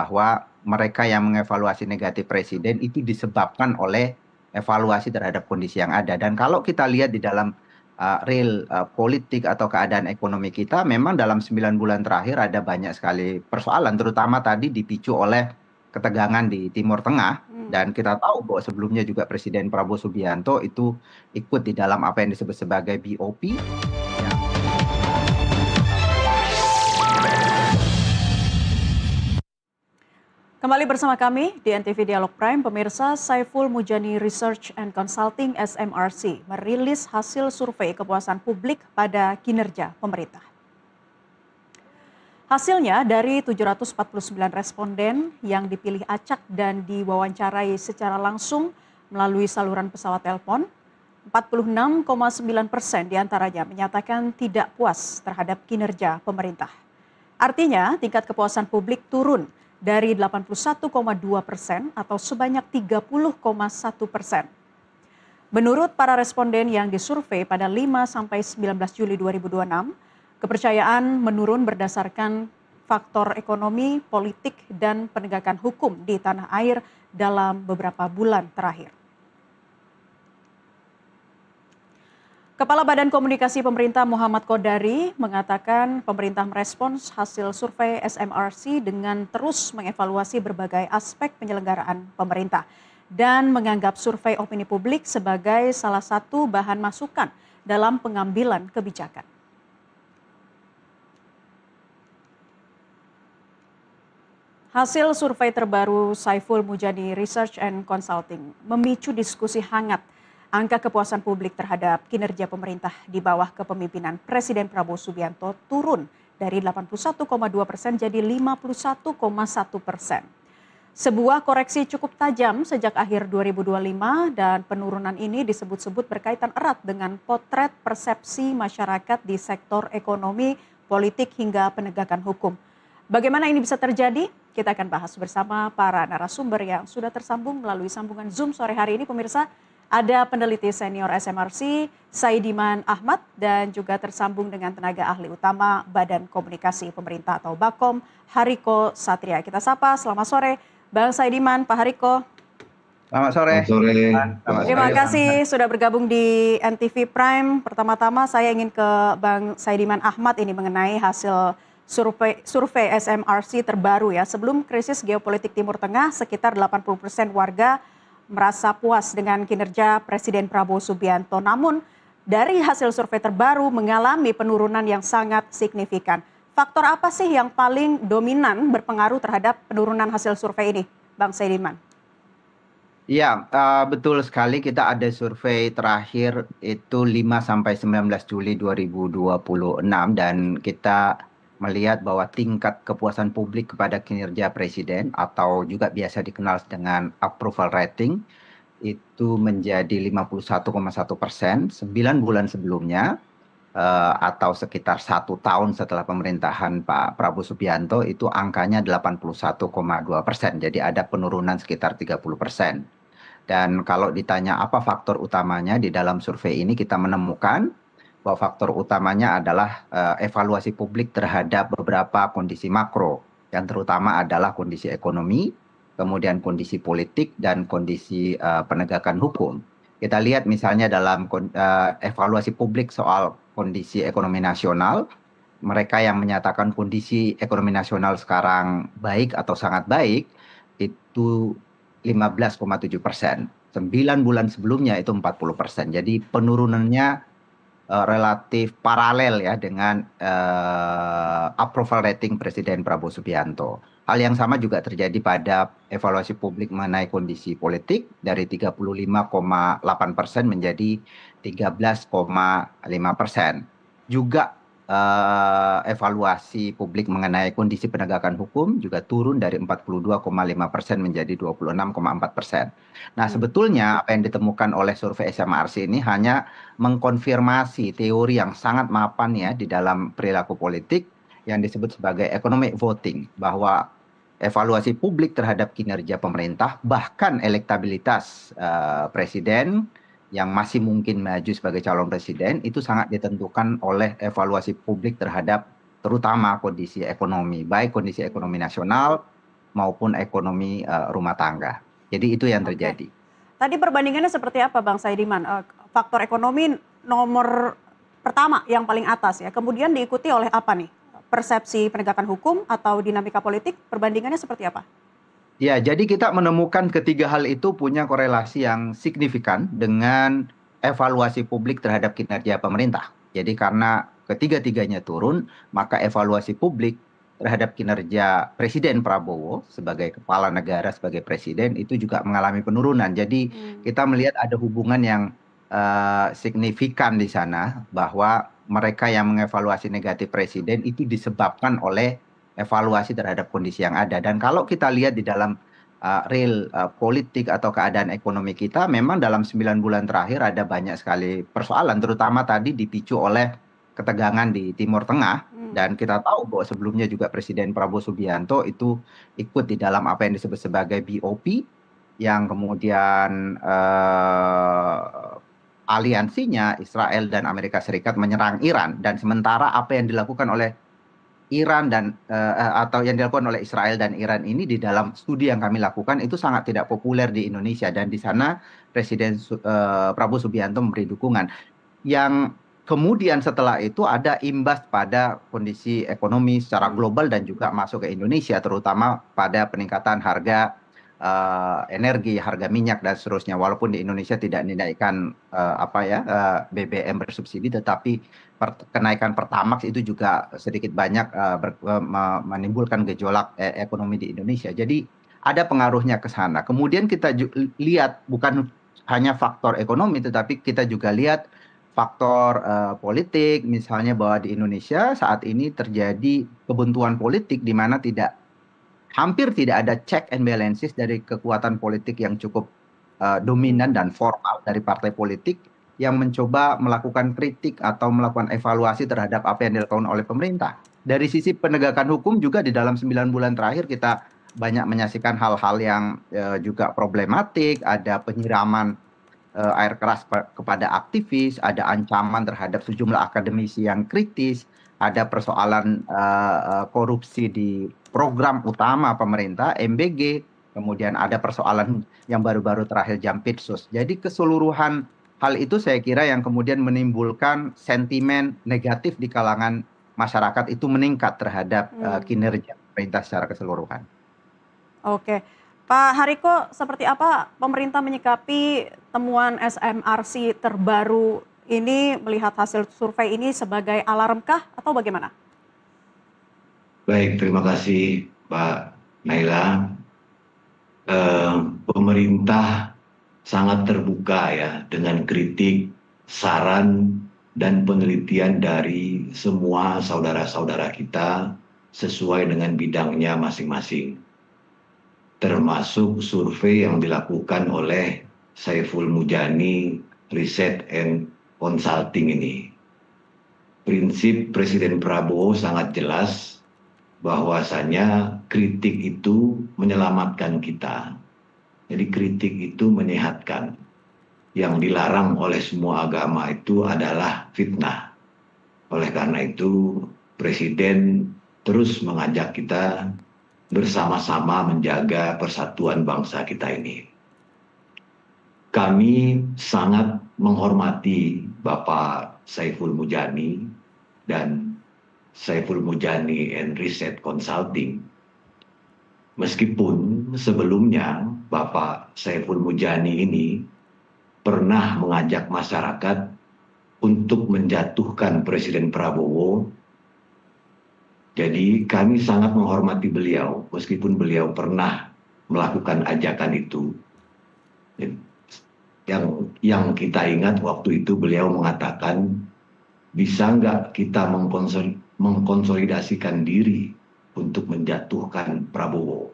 bahwa mereka yang mengevaluasi negatif presiden itu disebabkan oleh evaluasi terhadap kondisi yang ada. Dan kalau kita lihat di dalam real politik atau keadaan ekonomi kita, memang dalam 9 bulan terakhir ada banyak sekali persoalan, terutama tadi dipicu oleh ketegangan di Timur Tengah. Dan kita tahu bahwa sebelumnya juga Presiden Prabowo Subianto itu ikut di dalam apa yang disebut sebagai BOP. Kembali bersama kami di NTV Dialog Prime, pemirsa. Saiful Mujani Research and Consulting SMRC merilis hasil survei kepuasan publik pada kinerja pemerintah. Hasilnya dari 749 responden yang dipilih acak dan diwawancarai secara langsung melalui saluran pesawat telepon, 46,9% diantaranya menyatakan tidak puas terhadap kinerja pemerintah. Artinya tingkat kepuasan publik turun dari 81,2% atau sebanyak 30,1%. Menurut para responden yang disurvei pada 5-19 Juli 2026, kepercayaan menurun berdasarkan faktor ekonomi, politik, dan penegakan hukum di tanah air dalam beberapa bulan terakhir. Kepala Badan Komunikasi Pemerintah Muhammad Kodari mengatakan pemerintah merespons hasil survei SMRC dengan terus mengevaluasi berbagai aspek penyelenggaraan pemerintah dan menganggap survei opini publik sebagai salah satu bahan masukan dalam pengambilan kebijakan. Hasil survei terbaru Saiful Mujani Research and Consulting memicu diskusi hangat. Angka kepuasan publik terhadap kinerja pemerintah di bawah kepemimpinan Presiden Prabowo Subianto turun dari 81,2% jadi 51,1%. Sebuah koreksi cukup tajam sejak akhir 2025 dan penurunan ini disebut-sebut berkaitan erat dengan potret persepsi masyarakat di sektor ekonomi, politik hingga penegakan hukum. Bagaimana ini bisa terjadi? Kita akan bahas bersama para narasumber yang sudah tersambung melalui sambungan Zoom sore hari ini, pemirsa. Ada peneliti senior SMRC, Saidiman Ahmad, dan juga tersambung dengan tenaga ahli utama Badan Komunikasi Pemerintah atau BAKOM, Hariko Satria. Kita sapa, selamat sore Bang Saidiman, Pak Hariko. Selamat sore. Terima kasih sudah bergabung di NTV Prime. Pertama-tama saya ingin ke Bang Saidiman Ahmad ini mengenai hasil survei SMRC terbaru ya. Sebelum krisis geopolitik Timur Tengah, sekitar 80% warga merasa puas dengan kinerja Presiden Prabowo Subianto. Namun dari hasil survei terbaru mengalami penurunan yang sangat signifikan. Faktor apa sih yang paling dominan berpengaruh terhadap penurunan hasil survei ini, Bang Saidiman? Iya, betul sekali. Kita ada survei terakhir itu 5-19 Juli 2026 dan kita melihat bahwa tingkat kepuasan publik kepada kinerja presiden atau juga biasa dikenal dengan approval rating itu menjadi 51,1%. 9 bulan sebelumnya atau sekitar 1 tahun setelah pemerintahan Pak Prabowo Subianto itu angkanya 81,2%. Jadi ada penurunan sekitar 30%. Dan kalau ditanya apa faktor utamanya di dalam survei ini, kita menemukan bahwa faktor utamanya adalah evaluasi publik terhadap beberapa kondisi makro, yang terutama adalah kondisi ekonomi, kemudian kondisi politik, dan kondisi penegakan hukum. Kita lihat misalnya dalam evaluasi publik soal kondisi ekonomi nasional, mereka yang menyatakan kondisi ekonomi nasional sekarang baik atau sangat baik, itu 15,7%. 9 bulan sebelumnya itu 40%. Jadi penurunannya relatif paralel ya dengan approval rating Presiden Prabowo Subianto. Hal yang sama juga terjadi pada evaluasi publik mengenai kondisi politik dari 35,8% menjadi 13,5%. Juga evaluasi publik mengenai kondisi penegakan hukum juga turun dari 42,5% menjadi 26,4%. Nah, sebetulnya apa yang ditemukan oleh survei SMRC ini hanya mengkonfirmasi teori yang sangat mapan ya di dalam perilaku politik yang disebut sebagai economic voting, bahwa evaluasi publik terhadap kinerja pemerintah bahkan elektabilitas presiden yang masih mungkin maju sebagai calon presiden itu sangat ditentukan oleh evaluasi publik terhadap terutama kondisi ekonomi, baik kondisi ekonomi nasional maupun ekonomi rumah tangga. Jadi itu yang Oke. terjadi. Tadi perbandingannya seperti apa Bang Saidiman? Faktor ekonomi nomor pertama yang paling atas ya. Kemudian diikuti oleh apa nih? Persepsi penegakan hukum atau dinamika politik? Perbandingannya seperti apa? Ya, jadi kita menemukan ketiga hal itu punya korelasi yang signifikan dengan evaluasi publik terhadap kinerja pemerintah. Jadi karena ketiga-tiganya turun, maka evaluasi publik terhadap kinerja Presiden Prabowo sebagai kepala negara, sebagai presiden itu juga mengalami penurunan. Jadi Hmm. kita melihat ada hubungan yang signifikan di sana bahwa mereka yang mengevaluasi negatif presiden itu disebabkan oleh evaluasi terhadap kondisi yang ada. Dan kalau kita lihat di dalam real politik atau keadaan ekonomi kita, memang dalam 9 bulan terakhir ada banyak sekali persoalan, terutama tadi dipicu oleh ketegangan di Timur Tengah. Hmm. Dan kita tahu bahwa sebelumnya juga Presiden Prabowo Subianto itu ikut di dalam apa yang disebut sebagai BOP, yang kemudian aliansinya Israel dan Amerika Serikat menyerang Iran. Dan sementara apa yang dilakukan oleh Iran dan atau yang dilakukan oleh Israel dan Iran ini di dalam studi yang kami lakukan itu sangat tidak populer di Indonesia, dan di sana Presiden Prabowo Subianto memberi dukungan. Yang kemudian setelah itu ada imbas pada kondisi ekonomi secara Hmm. global dan juga masuk ke Indonesia, terutama pada peningkatan harga energi, harga minyak dan seterusnya. Walaupun di Indonesia tidak dinaikkan BBM bersubsidi, tetapi kenaikan Pertamax itu juga sedikit banyak menimbulkan gejolak ekonomi di Indonesia. Jadi ada pengaruhnya ke sana. Kemudian kita lihat bukan hanya faktor ekonomi, tetapi kita juga lihat faktor politik, misalnya bahwa di Indonesia saat ini terjadi kebuntuan politik di mana hampir tidak ada check and balances dari kekuatan politik yang cukup dominan dan formal dari partai politik yang mencoba melakukan kritik atau melakukan evaluasi terhadap apa yang dilakukan oleh pemerintah. Dari sisi penegakan hukum juga di dalam 9 bulan terakhir kita banyak menyaksikan hal-hal yang juga problematik, ada penyiraman air keras kepada aktivis, ada ancaman terhadap sejumlah akademisi yang kritis, ada persoalan korupsi di program utama pemerintah, MBG, kemudian ada persoalan yang baru-baru terakhir Jampitsus. Jadi keseluruhan hal itu saya kira yang kemudian menimbulkan sentimen negatif di kalangan masyarakat itu meningkat terhadap kinerja pemerintah secara keseluruhan. Oke. Pak Hariko, seperti apa pemerintah menyikapi temuan SMRC terbaru ini, melihat hasil survei ini sebagai alarmkah atau bagaimana? Baik, terima kasih Mbak Naila. Pemerintah sangat terbuka ya dengan kritik, saran, dan penelitian dari semua saudara-saudara kita sesuai dengan bidangnya masing-masing. Termasuk survei yang dilakukan oleh Saiful Mujani Research and Consulting ini. Prinsip Presiden Prabowo sangat jelas bahwasanya kritik itu menyelamatkan kita. Jadi kritik itu menyehatkan. Yang dilarang oleh semua agama itu adalah fitnah. Oleh karena itu Presiden terus mengajak kita bersama-sama menjaga persatuan bangsa kita ini. Kami sangat menghormati Bapak Saiful Mujani dan Saiful Mujani and Research Consulting. Meskipun sebelumnya Bapak Saiful Mujani ini pernah mengajak masyarakat untuk menjatuhkan Presiden Prabowo. Jadi kami sangat menghormati beliau meskipun beliau pernah melakukan ajakan itu. Yang kita ingat waktu itu beliau mengatakan, bisa nggak kita mengkonsolidasikan diri untuk menjatuhkan Prabowo.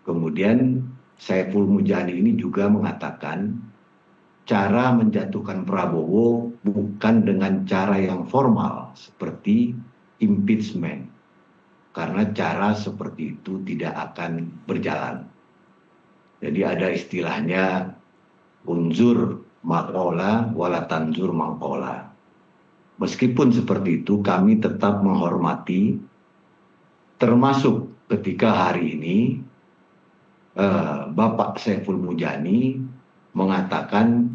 Kemudian Saiful Mujani ini juga mengatakan cara menjatuhkan Prabowo bukan dengan cara yang formal seperti impeachment, karena cara seperti itu tidak akan berjalan. Jadi ada istilahnya unzur maqola wala tanzur maqola. Meskipun seperti itu kami tetap menghormati, termasuk ketika hari ini Bapak Saiful Mujani mengatakan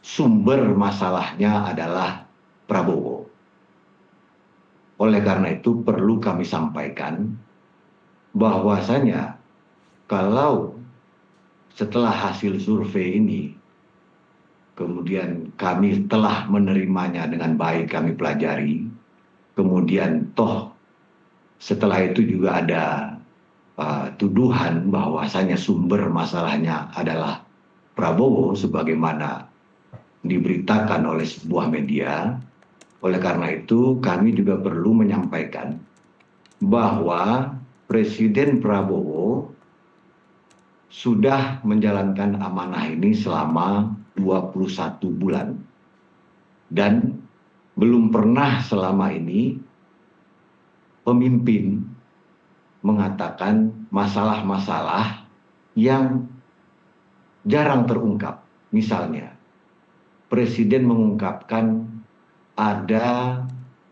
sumber masalahnya adalah Prabowo. Oleh karena itu perlu kami sampaikan bahwasanya kalau setelah hasil survei ini kemudian kami telah menerimanya dengan baik, kami pelajari, kemudian toh setelah itu juga ada tuduhan bahwasanya sumber masalahnya adalah Prabowo sebagaimana diberitakan oleh sebuah media. Oleh karena itu kami juga perlu menyampaikan bahwa Presiden Prabowo sudah menjalankan amanah ini selama 21 bulan. Dan belum pernah selama ini pemimpin mengatakan masalah-masalah yang jarang terungkap. Misalnya, Presiden mengungkapkan ada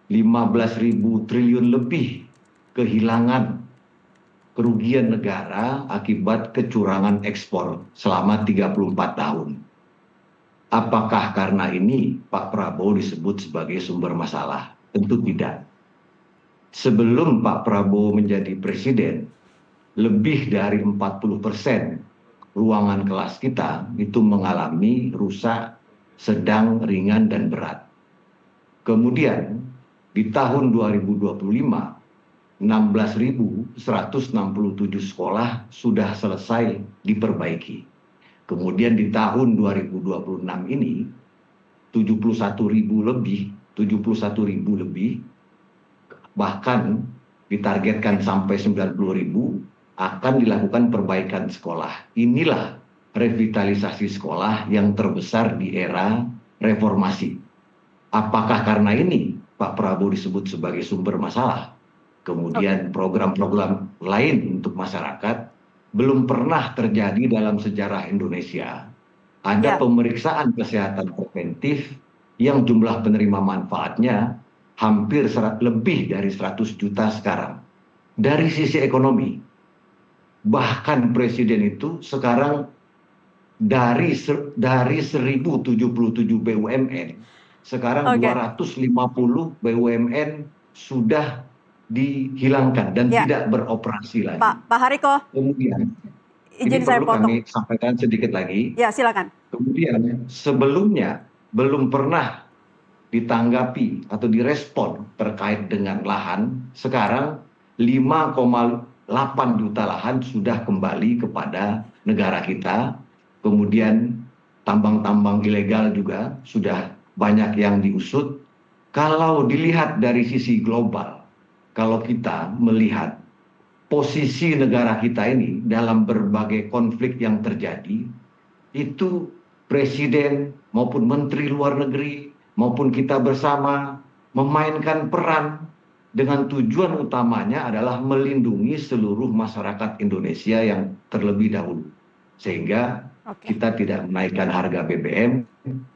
15.000 triliun lebih kehilangan kerugian negara akibat kecurangan ekspor selama 34 tahun. Apakah karena ini Pak Prabowo disebut sebagai sumber masalah? Tentu tidak. Sebelum Pak Prabowo menjadi presiden, lebih dari 40% ruangan kelas kita itu mengalami rusak sedang, ringan, dan berat. Kemudian di tahun 2025, 16.167 sekolah sudah selesai diperbaiki. Kemudian di tahun 2026 ini 71.000 lebih, bahkan ditargetkan sampai 90.000 akan dilakukan perbaikan sekolah. Inilah revitalisasi sekolah yang terbesar di era reformasi. Apakah karena ini Pak Prabowo disebut sebagai sumber masalah? Kemudian program-program lain untuk masyarakat belum pernah terjadi dalam sejarah Indonesia. Ada pemeriksaan kesehatan preventif yang jumlah penerima manfaatnya hampir lebih dari 100 juta sekarang. Dari sisi ekonomi, bahkan Presiden itu sekarang dari 1077 BUMN, sekarang 250 BUMN sudah dihilangkan dan tidak beroperasi lagi. Pak Hariko, kemudian izin ini saya perlu potong. kami sampaikan sedikit lagi. Ya, silakan. Kemudian sebelumnya belum pernah ditanggapi atau direspon terkait dengan lahan. Sekarang 5,8 juta lahan sudah kembali kepada negara kita. Kemudian tambang-tambang ilegal juga sudah banyak yang diusut. Kalau dilihat dari sisi global, kalau kita melihat posisi negara kita ini dalam berbagai konflik yang terjadi, itu presiden maupun menteri luar negeri maupun kita bersama memainkan peran dengan tujuan utamanya adalah melindungi seluruh masyarakat Indonesia yang terlebih dahulu. Sehingga kita tidak menaikkan harga BBM,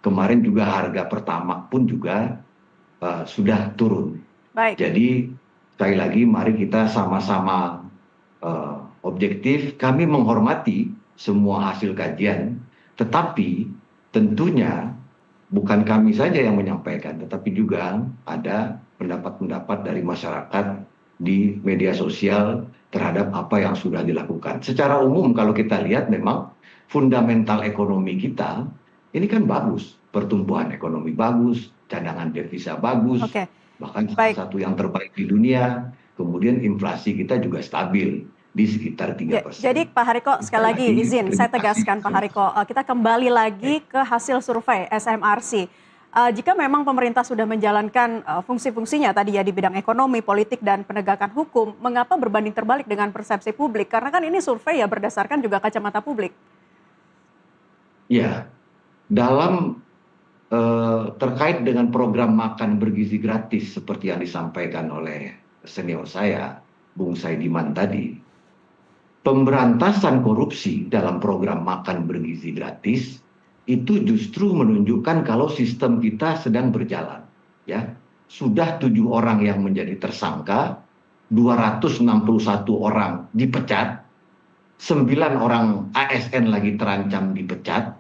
kemarin juga harga Pertamax pun juga sudah turun. Baik. Jadi sekali lagi mari kita sama-sama objektif. Kami menghormati semua hasil kajian, tetapi tentunya bukan kami saja yang menyampaikan, tetapi juga ada pendapat-pendapat dari masyarakat di media sosial terhadap apa yang sudah dilakukan. Secara umum kalau kita lihat memang fundamental ekonomi kita ini kan bagus, pertumbuhan ekonomi bagus, cadangan devisa bagus, bahkan salah satu yang terbaik di dunia. Kemudian inflasi kita juga stabil di sekitar 3%. Jadi Pak Hariko, sekali lagi izin saya tegaskan Pak Hariko, kita kembali lagi ke hasil survei SMRC. Jika memang pemerintah sudah menjalankan fungsi-fungsinya tadi ya di bidang ekonomi, politik, dan penegakan hukum, mengapa berbanding terbalik dengan persepsi publik? Karena kan ini survei ya berdasarkan juga kacamata publik. Ya, dalam terkait dengan program makan bergizi gratis seperti yang disampaikan oleh senior saya, Bung Saidiman tadi, pemberantasan korupsi dalam program makan bergizi gratis itu justru menunjukkan kalau sistem kita sedang berjalan. Ya, sudah 7 orang yang menjadi tersangka, 261 orang dipecat, 9 orang ASN lagi terancam dipecat,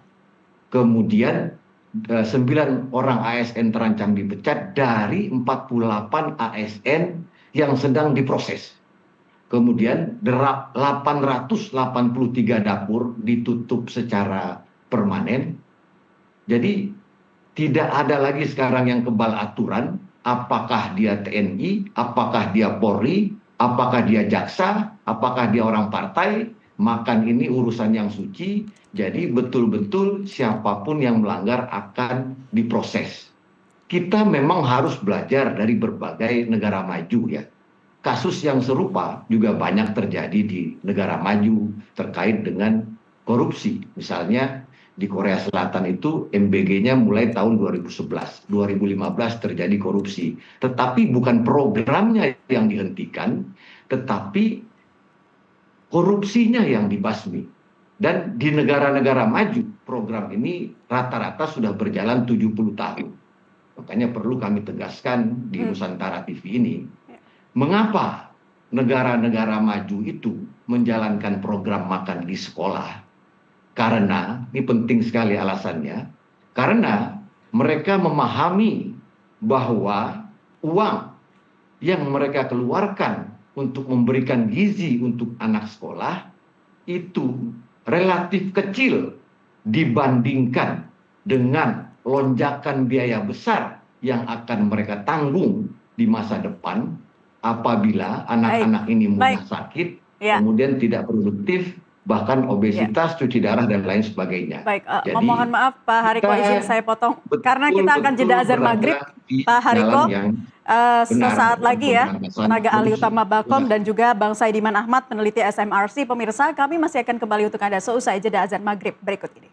kemudian 9 orang ASN terancam dipecat dari 48 ASN yang sedang diproses. Kemudian 883 dapur ditutup secara permanen. Jadi tidak ada lagi sekarang yang kebal aturan, apakah dia TNI, apakah dia Polri, apakah dia jaksa, apakah dia orang partai, makan ini urusan yang suci. Jadi betul-betul siapapun yang melanggar akan diproses. Kita memang harus belajar dari berbagai negara maju ya. Kasus yang serupa juga banyak terjadi di negara maju terkait dengan korupsi. Misalnya di Korea Selatan itu MBG-nya mulai tahun 2011, 2015 terjadi korupsi. Tetapi bukan programnya yang dihentikan, tetapi korupsinya yang dibasmi. Dan di negara-negara maju program ini rata-rata sudah berjalan 70 tahun. Makanya perlu kami tegaskan di Nusantara TV ini, mengapa negara-negara maju itu menjalankan program makan di sekolah? Karena, ini penting sekali alasannya, karena mereka memahami bahwa uang yang mereka keluarkan untuk memberikan gizi untuk anak sekolah itu relatif kecil dibandingkan dengan lonjakan biaya besar yang akan mereka tanggung di masa depan apabila anak-anak ini mudah sakit, kemudian tidak produktif, bahkan obesitas, cuci darah, dan lain sebagainya. Baik, mohon maaf Pak Hariko, izin saya potong. Karena kita akan jeda azan maghrib, Pak Hariko, sesaat lagi ya, tenaga ahli utama Bakom dan juga Bang Saidiman Ahmad, peneliti SMRC. Pemirsa, kami masih akan kembali untuk Anda seusai jeda azan maghrib berikut ini.